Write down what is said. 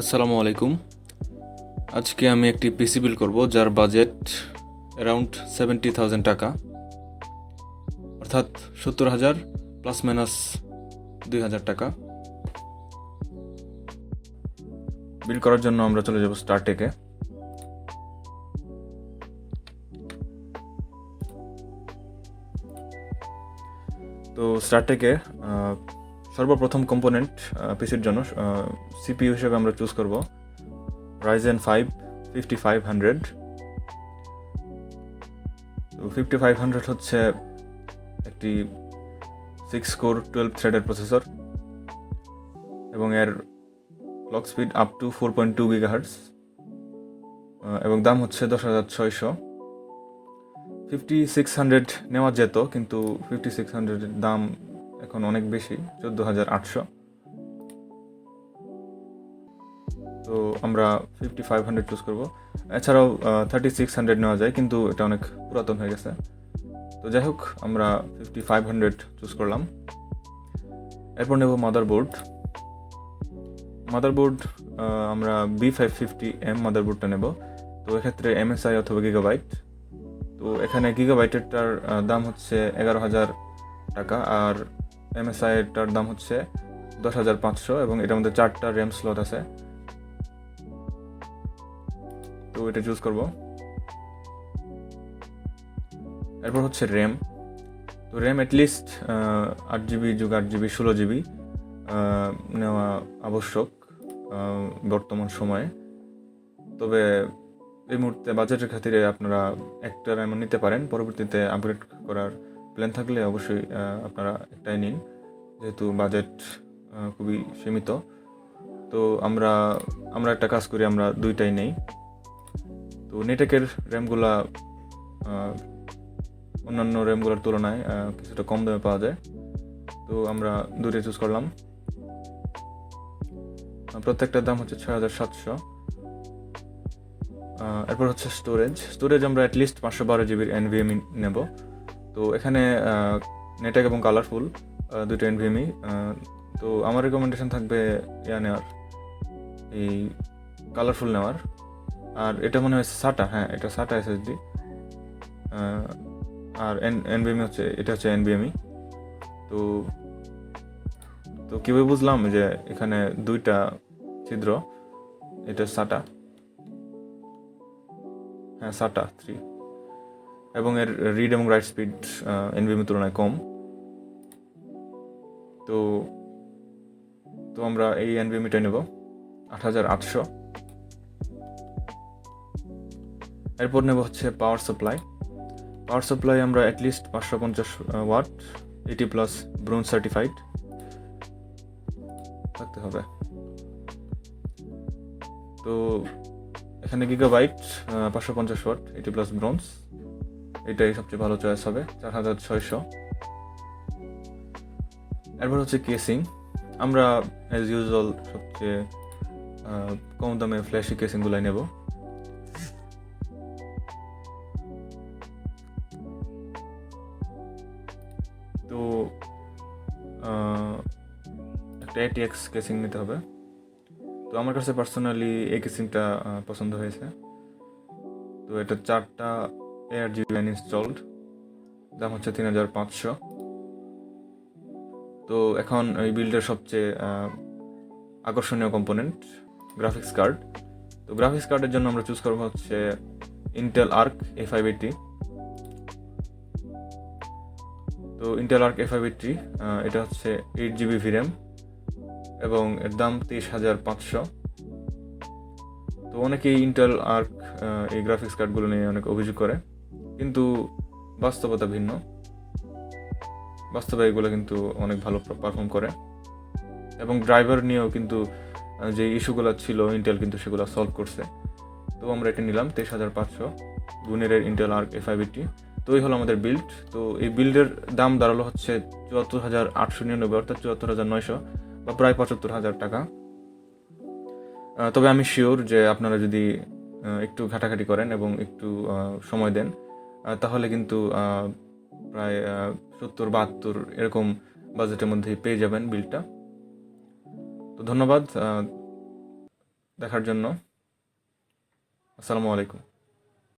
আসসালামু আলাইকুম। আজকে আমি একটি পিসি বিল করব যার বাজেট অ্যারাউন্ড 70,000 টাকা, অর্থাৎ 70,000 প্লাস মাইনাস 2,000 টাকা। বিল করার জন্য আমরা চলে যাব স্টারটেকে। তো স্টারটেকে সর্বপ্রথম কম্পোনেন্ট পিসির জন্য সিপিইউ হিসেবে আমরা চুজ করব Ryzen 5 5500। তো 5500 হচ্ছে একটি 6 কোর 12 থ্রেডের প্রসেসর এবং এর clock speed up to 4.2 GHz এবং দাম হচ্ছে 10,600। 5600 নেওয়া যেত, কিন্তু 5600 দাম এখন অনেক বেশি, 14,800। তো আমরা 5500 চুজ করব। এছাড়াও 3600 নেওয়া যায়, কিন্তু এটা অনেক পুরাতন হয়ে গেছে। তো যাই হোক, আমরা 5500 চুজ করলাম। এরপর নেব মাদারবোর্ড। আমরা B550M মাদারবোর্ডটা নেব। তো এক্ষেত্রে MSI অথবা গিগাবাইট। তো এখানে গিগাবাইটেরটার দাম হচ্ছে 11,000 টাকা, আর MSI এরটার দাম হচ্ছে 10,500 এবং এটার মধ্যে 4টা র্যাম স্লট আছে। তো এটা চুজ করব। এরপর হচ্ছে র্যাম। তো র্যাম অ্যাটলিস্ট 8GB যুগ 8GB 16GB নেওয়া আবশ্যক বর্তমান সময়ে। তবে এই মুহূর্তে বাজেটের খাতিরে আপনারা একটা র্যামও নিতে পারেন। পরবর্তীতে আপগ্রেড করার প্ল্যান থাকলে অবশ্যই আপনারা একটাই নিন, যেহেতু বাজেট খুবই সীমিত। তো আমরা একটা কাজ করি, আমরা দুইটাই নেই। তো নেটেকের র্যামগুলা অন্যান্য র্যামগুলোর তুলনায় কিছুটা কম দামে পাওয়া যায়। তো আমরা দুইটাই চুজ করলাম। প্রত্যেকটার দাম হচ্ছে 6,700। এরপর হচ্ছে স্টোরেজ আমরা অ্যাটলিস্ট 512GB NVMe নেব। তো এখানে নেটেক এবং কালারফুল দুটো NVMe। তো আমার রেকমেন্ডেশন থাকবে নেওয়ার, এই কালারফুল নেওয়ার। আর এটা মনে হয় সাটা, হ্যাঁ এটা সাটা SSD। আর NVMe হচ্ছে, এটা হচ্ছে NVMe। তো তো কীভাবে বুঝলাম যে এখানে দুইটা ছিদ্র? এটা সাটা, হ্যাঁ সাটা 3, এবং এর রিড এবং রাইট স্পিড NVMe তুলনায় কম। তো তো আমরা এই NVMeটা নেব 8,800। এরপর নেব হচ্ছে পাওয়ার সাপ্লাই আমরা অ্যাটলিস্ট 550 ওয়াট 80+ ব্রোঞ্জ সার্টিফাইড থাকতে হবে। তো এখানে গিগাবাইট 550 ওয়াট 80+ ব্রোঞ্জ, এটাই সবচেয়ে ভালো চয়েস হবে, 4,600। এরপর হচ্ছে কেসিং। আমরা অ্যাজ ইউজুয়াল সবচেয়ে কম দামে ফ্ল্যাশি কেসিংগুলাই নেব। তো একটা ATX কেসিং নিতে হবে। তো আমার কাছে পার্সোনালি এই কেসিংটা পছন্দ হয়েছে। তো এটা 4টা ARGB ইনস্টলড, দাম হচ্ছে 3,500। তো এখন এই বিল্ডের সবচেয়ে আকর্ষণীয় কম্পোনেন্ট গ্রাফিক্স কার্ড। তো গ্রাফিক্স কার্ডের জন্য আমরা চুজ করবো হচ্ছে ইন্টেল আর্ক A580। তো ইন্টেল আর্ক A580 এটা হচ্ছে 8GB VRAM এবং এর দাম 23,500। তো অনেকেই ইন্টেল আর্ক এই গ্রাফিক্স কার্ডগুলো নিয়ে অনেক অভিযোগ করে, কিন্তু বাস্তবতা ভিন্ন। বাস্তবে এগুলো কিন্তু অনেক ভালো পারফর্ম করে, এবং ড্রাইভার নিয়েও কিন্তু যে ইস্যুগুলো ছিল ইন্টেল কিন্তু সেগুলো সলভ করছে। তো আমরা এটা নিলাম 23,500 গুণের ইন্টেল আর্ক A580। তো এই হলো আমাদের বিল্ড। তো এই বিল্ডের দাম দাঁড়ালো হচ্ছে 74,899, অর্থাৎ 74,900 বা প্রায় 75,000 টাকা। তবে আমি শিওর যে আপনারা যদি একটু ঘাটাঘাটি করেন এবং একটু সময় দেন, তাহলে কিন্তু প্রায় 70-72 এরকম বাজেটের মধ্যেই পেয়ে যাবেন বিলটা। তো ধন্যবাদ। দেখার জন্য। আসসালামু আলাইকুম।